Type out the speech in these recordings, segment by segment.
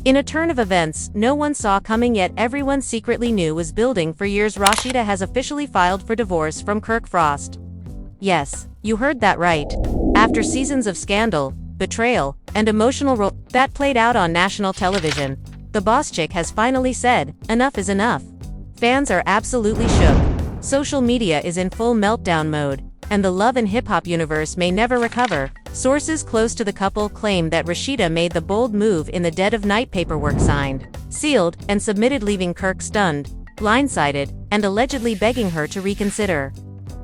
In a turn of events no one saw coming yet everyone secretly knew was building for years, Rashida has officially filed for divorce from Kirk Frost. Yes, you heard that right. After seasons of scandal, betrayal, and emotional that played out on national television, the boss chick has finally said, enough is enough. Fans are absolutely shook. Social media is in full meltdown mode, and the love and hip-hop universe may never recover. Sources close to the couple claim that Rasheeda made the bold move in the dead of night, paperwork signed, sealed, and submitted, leaving Kirk stunned, blindsided, and allegedly begging her to reconsider.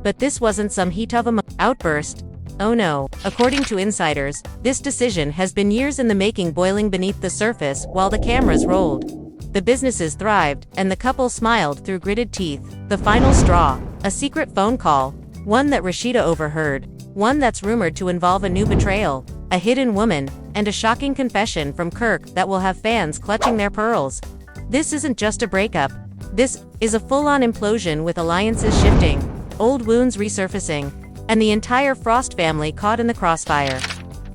But this wasn't some heat of a outburst. Oh no. According to insiders, this decision has been years in the making, boiling beneath the surface while the cameras rolled. The businesses thrived, and the couple smiled through gritted teeth. The final straw, a secret phone call, one that Rasheeda overheard, one that's rumored to involve a new betrayal, a hidden woman, and a shocking confession from Kirk that will have fans clutching their pearls. This isn't just a breakup. This is a full-on implosion, with alliances shifting, old wounds resurfacing, and the entire Frost family caught in the crossfire.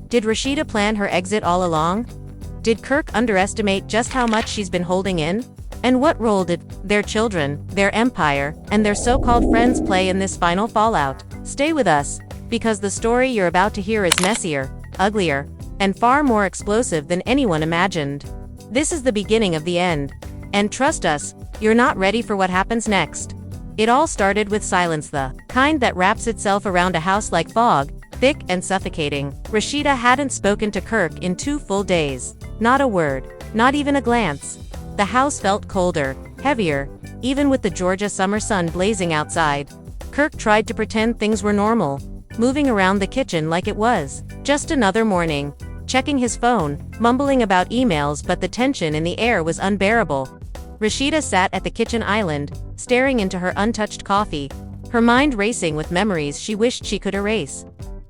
Did Rasheeda plan her exit all along? Did Kirk underestimate just how much she's been holding in? And what role did their children, their empire, and their so-called friends play in this final fallout? Stay with us, because the story you're about to hear is messier, uglier, and far more explosive than anyone imagined. This is the beginning of the end. And trust us, you're not ready for what happens next. It all started with silence, the kind that wraps itself around a house like fog, thick and suffocating. Rasheeda hadn't spoken to Kirk in 2 full days. Not a word, not even a glance. The house felt colder, heavier, even with the Georgia summer sun blazing outside. Kirk tried to pretend things were normal, moving around the kitchen like it was just another morning, checking his phone, mumbling about emails, but the tension in the air was unbearable. Rasheeda sat at the kitchen island, staring into her untouched coffee, her mind racing with memories she wished she could erase.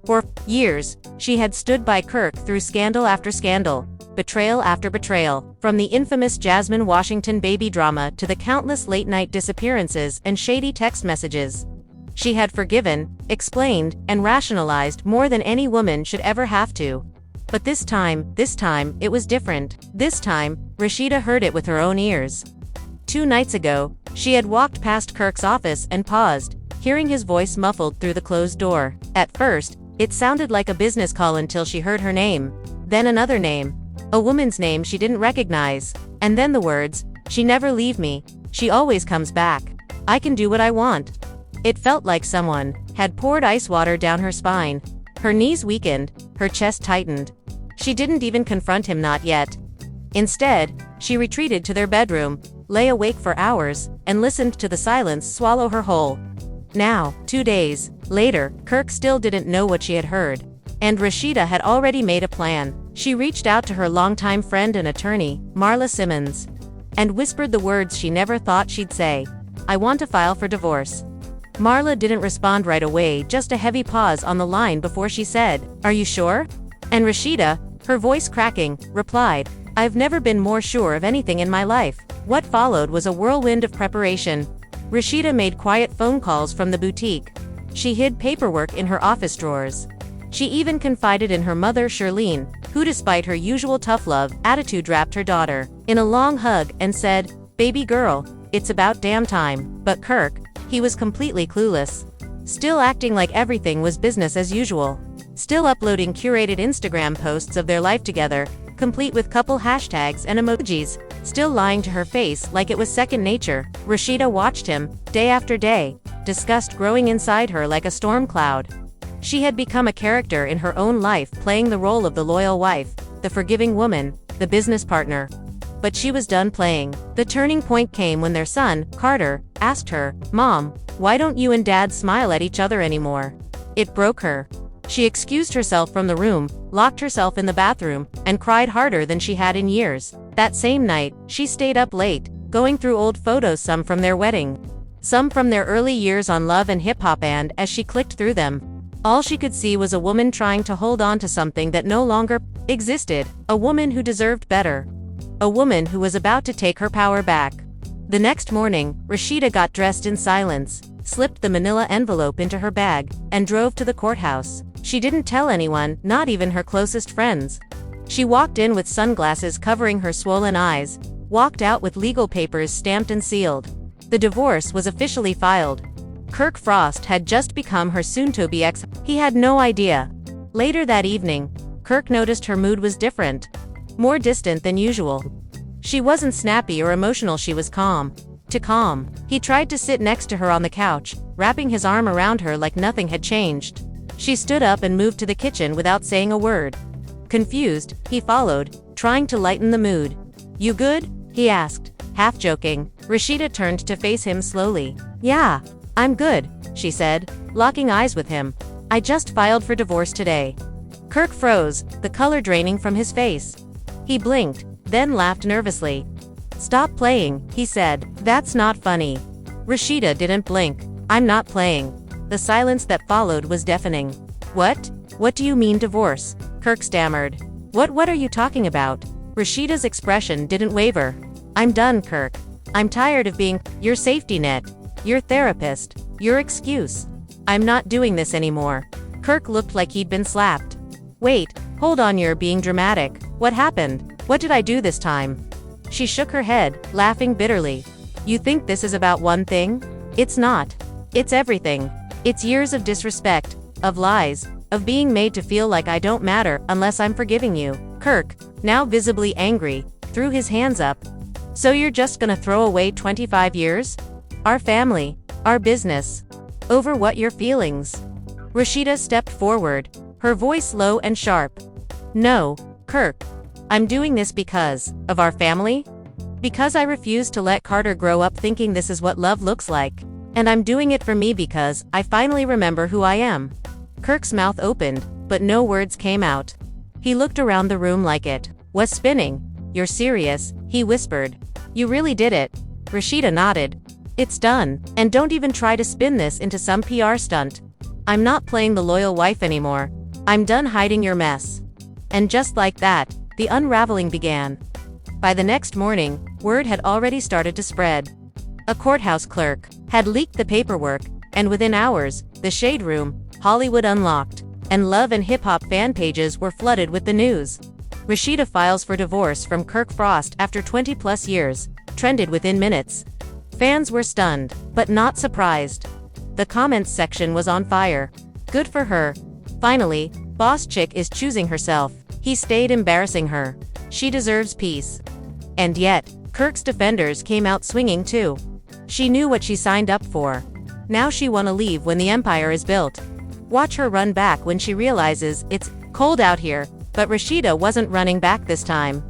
For years, she had stood by Kirk through scandal after scandal, betrayal after betrayal, from the infamous Jasmine Washington baby drama to the countless late-night disappearances and shady text messages. She had forgiven, explained, and rationalized more than any woman should ever have to. But this time, it was different. This time, Rasheeda heard it with her own ears. 2 nights ago, she had walked past Kirk's office and paused, hearing his voice muffled through the closed door. At first, it sounded like a business call until she heard her name, then another name, a woman's name she didn't recognize, and then the words, "She never leave me, she always comes back. I can do what I want." It felt like someone had poured ice water down her spine. Her knees weakened, her chest tightened. She didn't even confront him, not yet. Instead, she retreated to their bedroom, lay awake for hours, and listened to the silence swallow her whole. Now, 2 days later, Kirk still didn't know what she had heard. And Rasheeda had already made a plan. She reached out to her longtime friend and attorney, Marla Simmons, and whispered the words she never thought she'd say. "I want to file for divorce." Marla didn't respond right away, just a heavy pause on the line before she said, "Are you sure?" And Rasheeda, her voice cracking, replied, "I've never been more sure of anything in my life." What followed was a whirlwind of preparation. Rasheeda made quiet phone calls from the boutique. She hid paperwork in her office drawers. She even confided in her mother, Charlene, who, despite her usual tough love attitude, wrapped her daughter in a long hug and said, "Baby girl, it's about damn time." But Kirk, he was completely clueless. Still acting like everything was business as usual. Still uploading curated Instagram posts of their life together, complete with couple hashtags and emojis. Still lying to her face like it was second nature. Rasheeda watched him, day after day, disgust growing inside her like a storm cloud. She had become a character in her own life, playing the role of the loyal wife, the forgiving woman, the business partner. But she was done playing. The turning point came when their son, Carter, asked her, "Mom, why don't you and Dad smile at each other anymore?" It broke her. She excused herself from the room, locked herself in the bathroom, and cried harder than she had in years. That same night, she stayed up late, going through old photos, some from their wedding, some from their early years on Love and Hip Hop, and as she clicked through them, all she could see was a woman trying to hold on to something that no longer existed, a woman who deserved better, a woman who was about to take her power back. The next morning, Rasheeda got dressed in silence, slipped the manila envelope into her bag, and drove to the courthouse. She didn't tell anyone, not even her closest friends. She walked in with sunglasses covering her swollen eyes, walked out with legal papers stamped and sealed. The divorce was officially filed. Kirk Frost had just become her soon-to-be ex. He had no idea. Later that evening, Kirk noticed her mood was different. More distant than usual. She wasn't snappy or emotional, she was calm. Too calm. He tried to sit next to her on the couch, wrapping his arm around her like nothing had changed. She stood up and moved to the kitchen without saying a word. Confused, he followed, trying to lighten the mood. "You good?" he asked, half joking. Rashida turned to face him slowly. "Yeah, I'm good," she said, locking eyes with him. "I just filed for divorce today." Kirk froze, the color draining from his face. He blinked, then laughed nervously. "Stop playing," he said. "That's not funny." Rashida didn't blink. "I'm not playing." The silence that followed was deafening. "What? What do you mean divorce?" Kirk stammered. What are you talking about?" Rashida's expression didn't waver. "I'm done, Kirk. I'm tired of being your safety net, your therapist, your excuse. I'm not doing this anymore." Kirk looked like he'd been slapped. "Wait, hold on, you're being dramatic. What happened? What did I do this time?" She shook her head, laughing bitterly. "You think this is about one thing? It's not. It's everything. It's years of disrespect, of lies, of being made to feel like I don't matter unless I'm forgiving you." Kirk, now visibly angry, threw his hands up. "So you're just gonna throw away 25 years? Our family, our business, over what, your feelings?" Rashida stepped forward, her voice low and sharp. "No, Kirk. I'm doing this because of our family? Because I refuse to let Carter grow up thinking this is what love looks like. And I'm doing it for me because I finally remember who I am." Kirk's mouth opened, but no words came out. He looked around the room like it was spinning. "You're serious?" he whispered. "You really did it?" Rashida nodded. "It's done, and don't even try to spin this into some PR stunt. I'm not playing the loyal wife anymore. I'm done hiding your mess." And just like that, the unraveling began. By the next morning, word had already started to spread. A courthouse clerk had leaked the paperwork, and within hours, the Shade Room, Hollywood Unlocked, and Love and Hip Hop fan pages were flooded with the news. Rashida files for divorce from Kirk Frost after 20+ years, trended within minutes. Fans were stunned, but not surprised. The comments section was on fire. "Good for her. Finally, boss chick is choosing herself. He stayed embarrassing her. She deserves peace." And yet, Kirk's defenders came out swinging too. She knew what she signed up for. Now she wanna leave when the empire is built. Watch her run back when she realizes it's cold out here, but Rashida wasn't running back this time.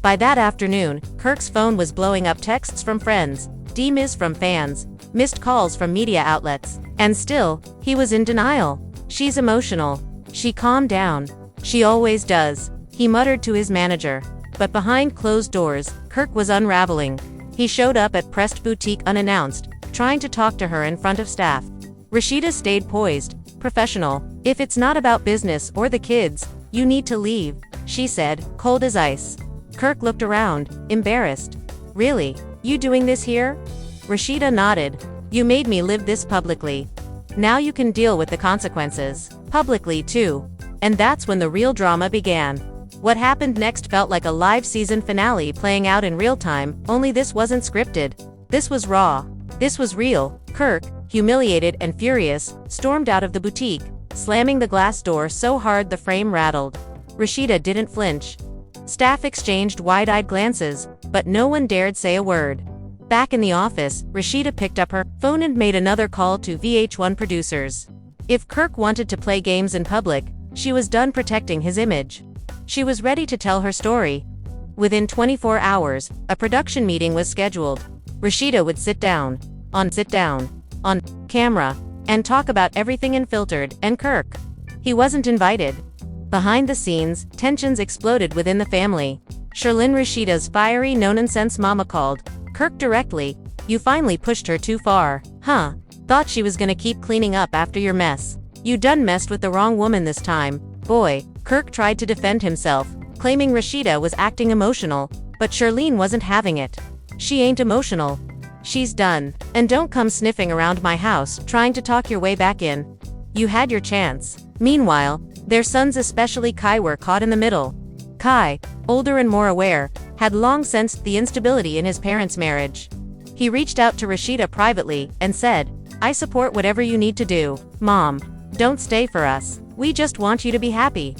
By that afternoon, Kirk's phone was blowing up texts from friends, DMs from fans, missed calls from media outlets, and still, he was in denial. "She's emotional. She calmed down. She always does," he muttered to his manager. But behind closed doors, Kirk was unraveling. He showed up at Pressed Boutique unannounced, trying to talk to her in front of staff. Rashida stayed poised, professional. "If it's not about business or the kids, you need to leave," she said, cold as ice. Kirk looked around, embarrassed. "Really? You doing this here?" Rashida nodded. "You made me live this publicly. Now you can deal with the consequences. Publicly too." And that's when the real drama began. What happened next felt like a live season finale playing out in real time, only this wasn't scripted. This was raw. This was real. Kirk, humiliated and furious, stormed out of the boutique, slamming the glass door so hard the frame rattled. Rashida didn't flinch. Staff exchanged wide-eyed glances, but no one dared say a word. Back in the office, Rashida picked up her phone and made another call to VH1 producers. If Kirk wanted to play games in public, she was done protecting his image. She was ready to tell her story. Within 24 hours, a production meeting was scheduled. Rashida would sit down on camera, and talk about everything unfiltered, and Kirk. He wasn't invited. Behind the scenes, tensions exploded within the family. Sherlyn, Rashida's fiery no-nonsense mama, called Kirk directly. "You finally pushed her too far, huh? Thought she was gonna keep cleaning up after your mess. You done messed with the wrong woman this time, boy." Kirk tried to defend himself, claiming Rashida was acting emotional, but Sherlyn wasn't having it. "She ain't emotional. She's done. And don't come sniffing around my house trying to talk your way back in. You had your chance." Meanwhile, their sons, especially Kai, were caught in the middle. Kai, older and more aware, had long sensed the instability in his parents' marriage. He reached out to Rashida privately and said, "I support whatever you need to do, Mom. Don't stay for us. We just want you to be happy."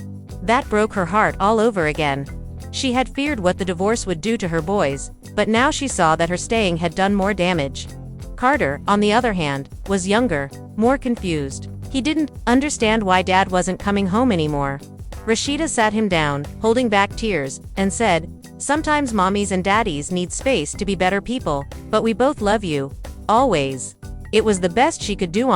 That broke her heart all over again. She had feared what the divorce would do to her boys, but now she saw that her staying had done more damage. Carter, on the other hand, was younger, more confused. He didn't understand why Dad wasn't coming home anymore. Rashida sat him down, holding back tears, and said, "Sometimes mommies and daddies need space to be better people, but we both love you. Always." It was the best she could do.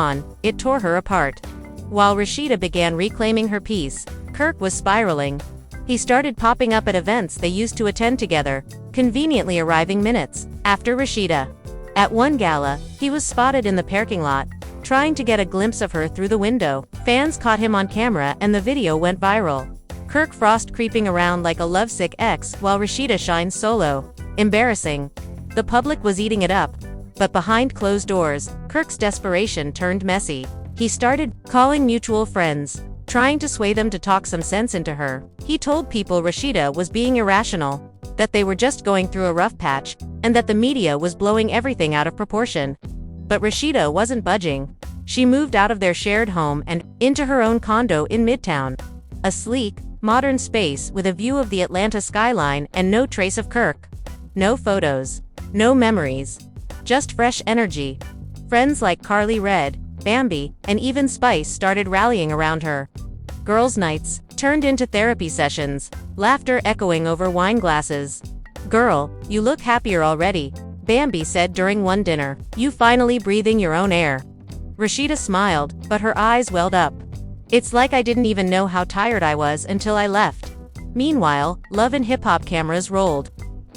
It tore her apart. While Rashida began reclaiming her peace, Kirk was spiraling. He started popping up at events they used to attend together, conveniently arriving minutes after Rashida. At one gala, he was spotted in the parking lot, trying to get a glimpse of her through the window. Fans caught him on camera and the video went viral. Kirk Frost creeping around like a lovesick ex while Rashida shines solo. Embarrassing. The public was eating it up. But behind closed doors, Kirk's desperation turned messy. He started calling mutual friends, trying to sway them to talk some sense into her. He told people Rashida was being irrational, that they were just going through a rough patch, and that the media was blowing everything out of proportion. But Rashida wasn't budging. She moved out of their shared home and into her own condo in Midtown. A sleek, modern space with a view of the Atlanta skyline and no trace of Kirk. No photos. No memories. Just fresh energy. Friends like Carly Red, Bambi, and even Spice started rallying around her. Girls' nights turned into therapy sessions, laughter echoing over wine glasses. "Girl, you look happier already," Bambi said during one dinner. "You finally breathing your own air." Rashida smiled, but her eyes welled up. "It's like I didn't even know how tired I was until I left." Meanwhile, Love and Hip Hop cameras rolled.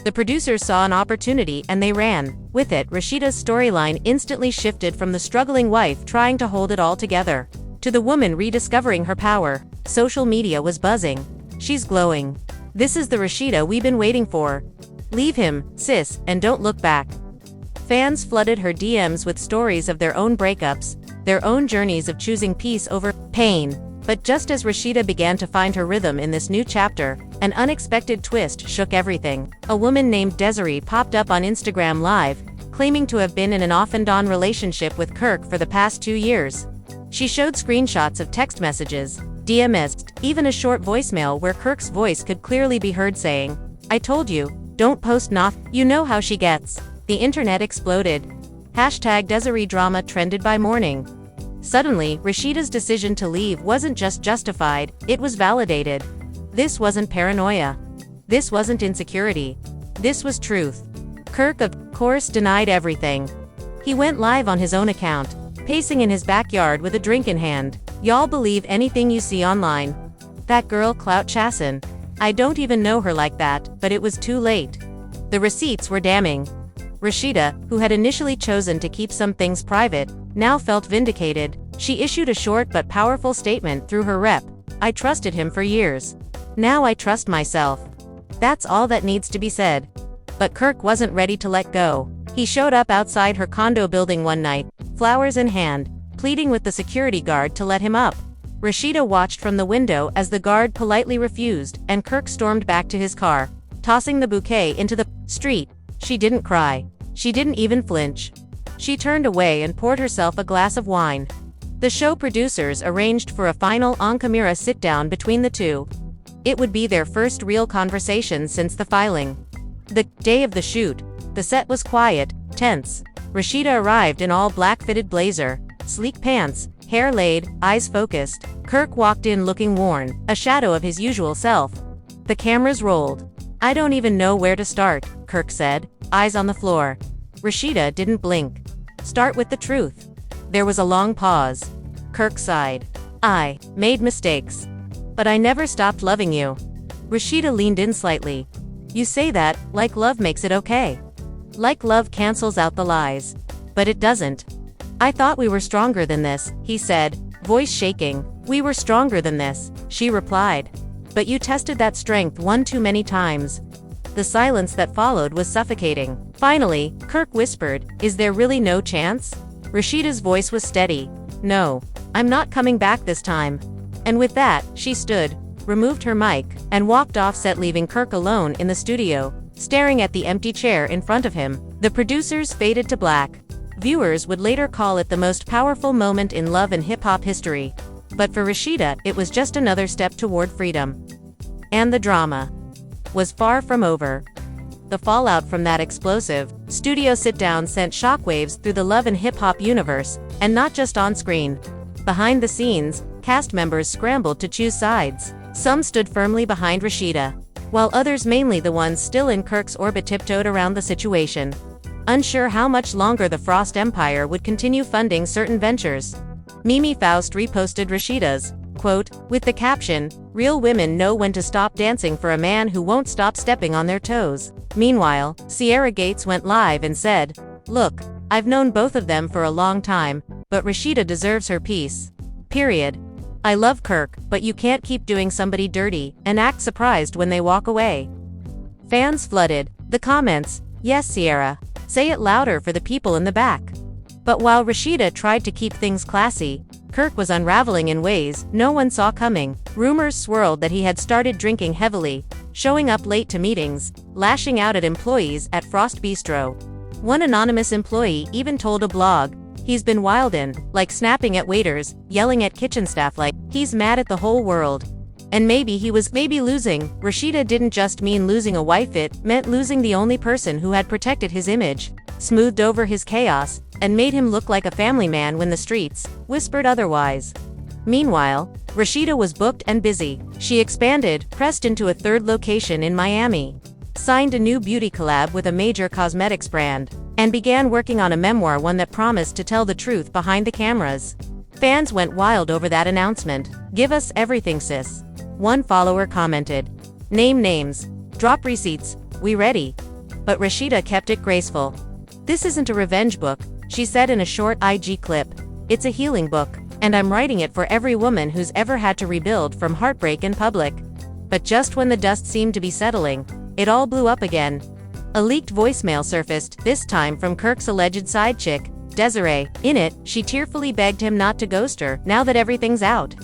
The producers saw an opportunity and they ran. With it, Rashida's storyline instantly shifted from the struggling wife trying to hold it all together, to the woman rediscovering her power. Social media was buzzing. "She's glowing. This is the Rashida we've been waiting for. Leave him, sis, and don't look back." Fans flooded her DMs with stories of their own breakups, their own journeys of choosing peace over pain. But just as Rashida began to find her rhythm in this new chapter, an unexpected twist shook everything. A woman named Desiree popped up on Instagram Live, claiming to have been in an off-and-on relationship with Kirk for the past 2 years. She showed screenshots of text messages, DMs, even a short voicemail where Kirk's voice could clearly be heard saying, "I told you, don't post nothing." You know how she gets. The internet exploded. #Desiree drama trended by morning. Suddenly, Rashida's decision to leave wasn't just justified, it was validated. This wasn't paranoia. This wasn't insecurity. This was truth. Kirk, of course, denied everything. He went live on his own account, pacing in his backyard with a drink in hand. "Y'all believe anything you see online. That girl clout chassin'. I don't even know her like that, but it was too late." The receipts were damning. Rashida, who had initially chosen to keep some things private, now felt vindicated. She issued a short but powerful statement through her rep. "I trusted him for years. Now I trust myself." That's all that needs to be said. But Kirk wasn't ready to let go. He showed up outside her condo building one night, flowers in hand, pleading with the security guard to let him up. Rashida watched from the window as the guard politely refused, and Kirk stormed back to his car, tossing the bouquet into the street. She didn't cry. She didn't even flinch. She turned away and poured herself a glass of wine. The show producers arranged for a final on-camera sit-down between the two. It would be their first real conversation since the filing. The day of the shoot, the set was quiet, tense. Rashida arrived in all black fitted blazer, sleek pants, hair laid, eyes focused. Kirk walked in looking worn, a shadow of his usual self. The cameras rolled. "I don't even know where to start," Kirk said, eyes on the floor. Rashida didn't blink. "Start with the truth." There was a long pause. Kirk sighed. "I made mistakes. But I never stopped loving you." Rashida leaned in slightly. "You say that, like love makes it okay. Like love cancels out the lies. But it doesn't." "I thought we were stronger than this," he said, voice shaking. "We were stronger than this," she replied. "But you tested that strength one too many times." The silence that followed was suffocating. Finally, Kirk whispered, "Is there really no chance?" Rashida's voice was steady. "No. I'm not coming back this time." And with that, she stood, removed her mic, and walked off set, leaving Kirk alone in the studio, staring at the empty chair in front of him. The producers faded to black. Viewers would later call it the most powerful moment in love and hip-hop history. But for Rashida, it was just another step toward freedom. And the drama was far from over. The fallout from that explosive studio sit-down sent shockwaves through the love and hip-hop universe, and not just on screen. Behind the scenes, cast members scrambled to choose sides. Some stood firmly behind Rashida, while others, mainly the ones still in Kirk's orbit, tiptoed around the situation, unsure how much longer the Frost Empire would continue funding certain ventures. Mimi Faust reposted Rashida's quote with the caption, "Real women know when to stop dancing for a man who won't stop stepping on their toes." Meanwhile, Sierra Gates went live and said, "Look, I've known both of them for a long time, but Rashida deserves her piece. Period. I love Kirk, but you can't keep doing somebody dirty and act surprised when they walk away." Fans flooded the comments. "Yes, Sierra. Say it louder for the people in the back." But while Rashida tried to keep things classy, Kirk was unraveling in ways no one saw coming. Rumors swirled that he had started drinking heavily, showing up late to meetings, lashing out at employees at Frost Bistro. One anonymous employee even told a blog, "He's been wildin', like snapping at waiters, yelling at kitchen staff like he's mad at the whole world." And maybe he was losing. Rashida didn't just mean losing a wife, it meant losing the only person who had protected his image, smoothed over his chaos, and made him look like a family man when the streets whispered otherwise. Meanwhile, Rashida was booked and busy. She expanded, pressed into a third location in Miami, signed a new beauty collab with a major cosmetics brand, and began working on a memoir, one that promised to tell the truth behind the cameras. Fans went wild over that announcement. "Give us everything, sis." One follower commented. "Name names. Drop receipts. We ready." But Rashida kept it graceful. "This isn't a revenge book," she said in a short IG clip. "It's a healing book, and I'm writing it for every woman who's ever had to rebuild from heartbreak in public." But just when the dust seemed to be settling, it all blew up again. A leaked voicemail surfaced, this time from Kirk's alleged side chick, Desiree. In it, she tearfully begged him not to ghost her, now that everything's out.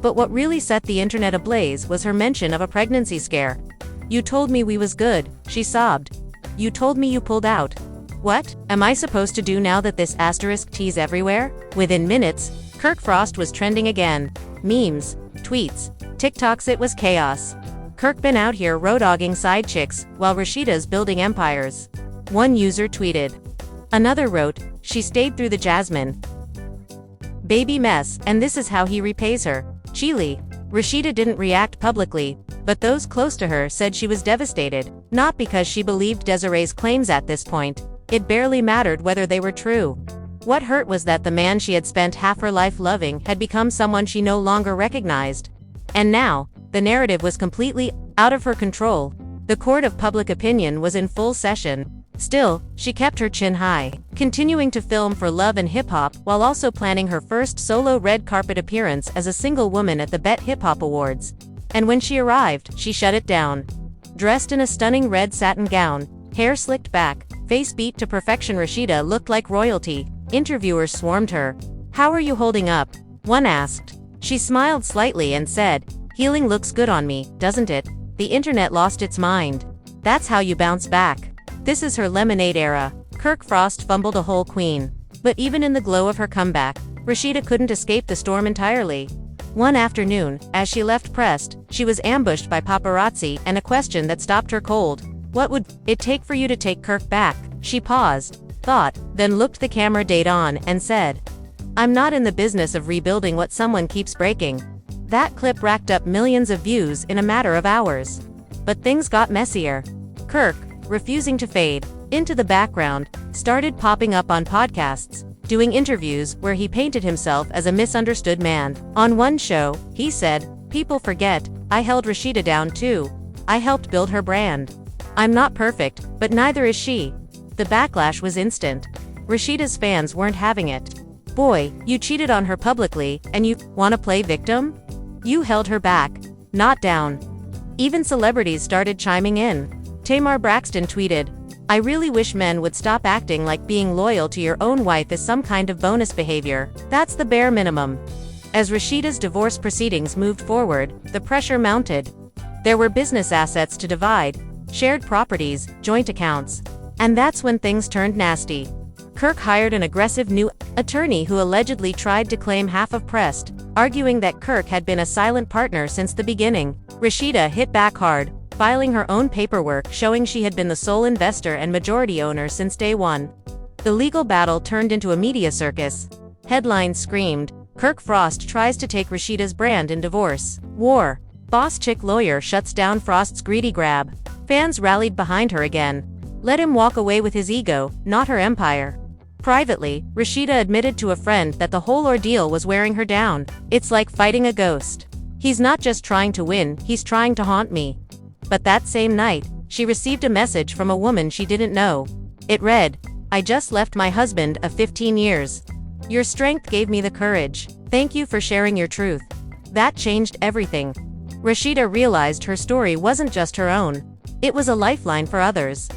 But what really set the internet ablaze was her mention of a pregnancy scare. "You told me we was good," she sobbed. "You told me you pulled out. What am I supposed to do now that this asterisk tease everywhere?" Within minutes, Kirk Frost was trending again. Memes, tweets, TikToks, it was chaos. Kirk been out here road-dogging side chicks, while Rashida's building empires. One user tweeted. Another wrote, "She stayed through the Jasmine baby mess, and this is how he repays her." Chile. Rashida didn't react publicly, but those close to her said she was devastated, not because she believed Desiree's claims at this point. It barely mattered whether they were true. What hurt was that the man she had spent half her life loving had become someone she no longer recognized. And now, the narrative was completely out of her control. The court of public opinion was in full session. Still, she kept her chin high, continuing to film for Love and Hip Hop while also planning her first solo red carpet appearance as a single woman at the BET Hip Hop Awards. And when she arrived, she shut it down. Dressed in a stunning red satin gown, hair slicked back, face beat to perfection, Rashida looked like royalty. Interviewers swarmed her. "How are you holding up?" one asked. She smiled slightly and said, "Healing looks good on me, doesn't it?" The internet lost its mind. That's how you bounce back. This is her lemonade era. Kirk Frost fumbled a whole queen. But even in the glow of her comeback, Rashida couldn't escape the storm entirely. One afternoon, as she left pressed, she was ambushed by paparazzi and a question that stopped her cold. "What would it take for you to take Kirk back?" She paused, thought, then looked the camera dead on and said, "I'm not in the business of rebuilding what someone keeps breaking." That clip racked up millions of views in a matter of hours. But things got messier. Kirk, refusing to fade into the background, started popping up on podcasts, doing interviews where he painted himself as a misunderstood man. On one show, he said, "People forget, I held Rashida down too. I helped build her brand. I'm not perfect, but neither is she." The backlash was instant. Rashida's fans weren't having it. "Boy, you cheated on her publicly, and you wanna play victim? You held her back, not down." Even celebrities started chiming in. Tamar Braxton tweeted, "I really wish men would stop acting like being loyal to your own wife is some kind of bonus behavior. That's the bare minimum." As Rashida's divorce proceedings moved forward, the pressure mounted. There were business assets to divide, shared properties, joint accounts. And that's when things turned nasty. Kirk hired an aggressive new attorney who allegedly tried to claim half of Prest, arguing that Kirk had been a silent partner since the beginning. Rashida hit back hard, filing her own paperwork showing she had been the sole investor and majority owner since day one. The legal battle turned into a media circus. Headlines screamed, "Kirk Frost tries to take Rashida's brand in divorce war. Boss chick lawyer shuts down Frost's greedy grab." Fans rallied behind her again. Let him walk away with his ego, not her empire. Privately, Rashida admitted to a friend that the whole ordeal was wearing her down. "It's like fighting a ghost. He's not just trying to win, he's trying to haunt me." But that same night, she received a message from a woman she didn't know. It read, "I just left my husband of 15 years. Your strength gave me the courage. Thank you for sharing your truth." That changed everything. Rashida realized her story wasn't just her own. It was a lifeline for others.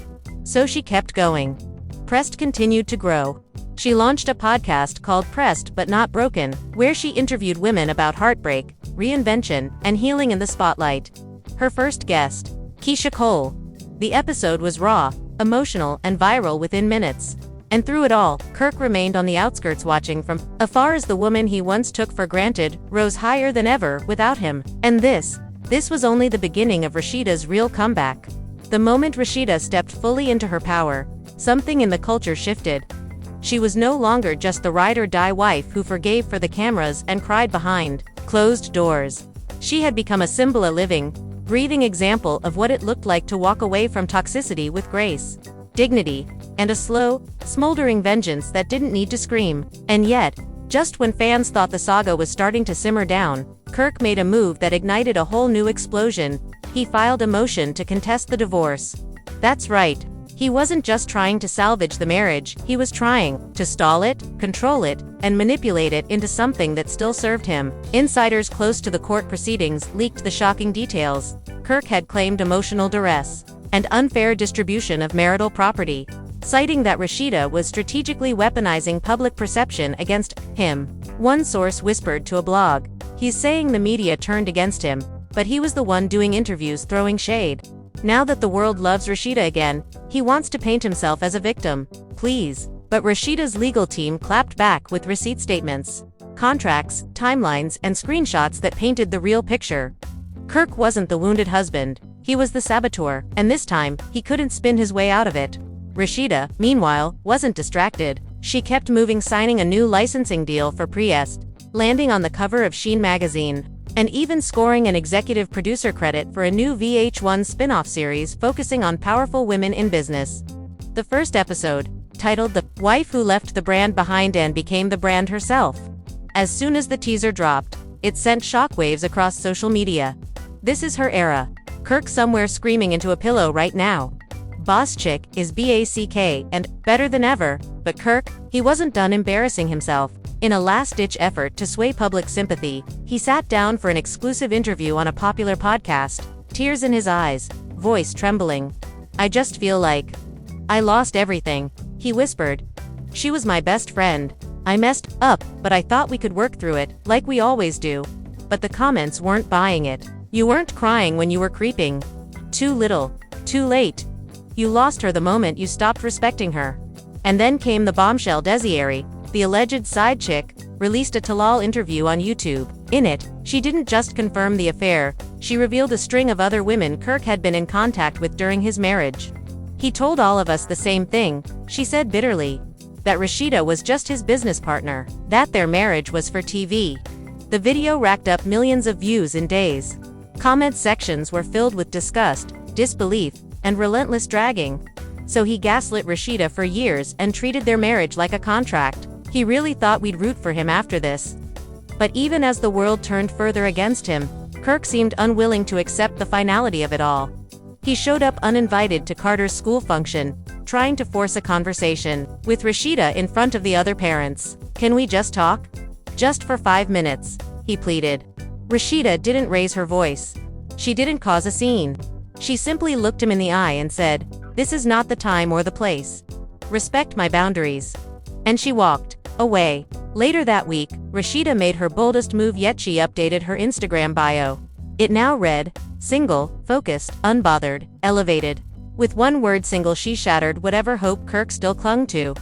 So she kept going. Prest continued to grow. She launched a podcast called Pressed But Not Broken, where she interviewed women about heartbreak, reinvention, and healing in the spotlight. Her first guest, Keisha Cole. The episode was raw, emotional, and viral within minutes. And through it all, Kirk remained on the outskirts watching from afar as the woman he once took for granted rose higher than ever without him. And this was only the beginning of Rashida's real comeback. The moment Rashida stepped fully into her power, something in the culture shifted. She was no longer just the ride-or-die wife who forgave for the cameras and cried behind closed doors. She had become a symbol, a living, breathing example of what it looked like to walk away from toxicity with grace, dignity, and a slow, smoldering vengeance that didn't need to scream. And yet, just when fans thought the saga was starting to simmer down, Kirk made a move that ignited a whole new explosion. He filed a motion to contest the divorce. That's right. He wasn't just trying to salvage the marriage, he was trying to stall it, control it, and manipulate it into something that still served him. Insiders close to the court proceedings leaked the shocking details. Kirk had claimed emotional duress and unfair distribution of marital property, citing that Rashida was strategically weaponizing public perception against him. One source whispered to a blog, "He's saying the media turned against him, but he was the one doing interviews throwing shade. Now that the world loves Rashida again, he wants to paint himself as a victim. Please." But Rashida's legal team clapped back with receipt statements, contracts, timelines, and screenshots that painted the real picture. Kirk wasn't the wounded husband, he was the saboteur, and this time, he couldn't spin his way out of it. Rashida, meanwhile, wasn't distracted. She kept moving, signing a new licensing deal for Priest, landing on the cover of Sheen magazine, and even scoring an executive producer credit for a new VH1 spin-off series focusing on powerful women in business. The first episode, titled "The Wife Who Left the Brand Behind and Became the Brand Herself." As soon as the teaser dropped, it sent shockwaves across social media. This is her era. Kirk somewhere screaming into a pillow right now. Boss chick is back and better than ever, but Kirk, he wasn't done embarrassing himself. In a last-ditch effort to sway public sympathy, he sat down for an exclusive interview on a popular podcast, tears in his eyes, voice trembling. "I just feel like I lost everything," he whispered. "She was my best friend. I messed up, but I thought we could work through it, like we always do." But the comments weren't buying it. "You weren't crying when you were creeping. Too little. Too late. You lost her the moment you stopped respecting her." And then came the bombshell. Desiree, the alleged side chick, released a tell-all interview on YouTube. In it, she didn't just confirm the affair, she revealed a string of other women Kirk had been in contact with during his marriage. "He told all of us the same thing," she said bitterly. That Rashida was just his business partner, that their marriage was for TV. The video racked up millions of views in days. Comment sections were filled with disgust, disbelief, and relentless dragging. So he gaslit Rashida for years and treated their marriage like a contract. He really thought we'd root for him after this. But even as the world turned further against him, Kirk seemed unwilling to accept the finality of it all. He showed up uninvited to Carter's school function, trying to force a conversation with Rashida in front of the other parents. "Can we just talk? Just for 5 minutes," he pleaded. Rashida didn't raise her voice. She didn't cause a scene. She simply looked him in the eye and said, "This is not the time or the place. Respect my boundaries." And she walked away. Later that week, Rashida made her boldest move yet. She updated her Instagram bio. It now read, single, focused, unbothered, elevated. With one word single, she shattered whatever hope Kirk still clung to.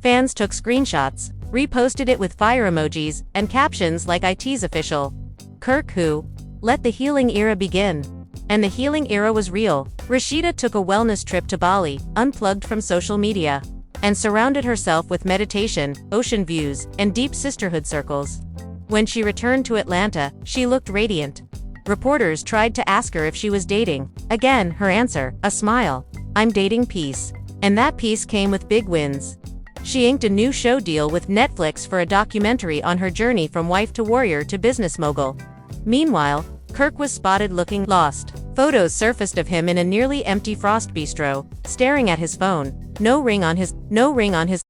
Fans took screenshots, reposted it with fire emojis, and captions like "IT's official. Kirk who? Let the healing era begin." And the healing era was real. Rashida took a wellness trip to Bali, unplugged from social media, and surrounded herself with meditation, ocean views, and deep sisterhood circles. When she returned to Atlanta, she looked radiant. Reporters tried to ask her if she was dating. Again, her answer, a smile. "I'm dating peace." And that peace came with big wins. She inked a new show deal with Netflix for a documentary on her journey from wife to warrior to business mogul. Meanwhile, Kirk was spotted looking lost. Photos surfaced of him in a nearly empty Frost bistro, staring at his phone. No ring on his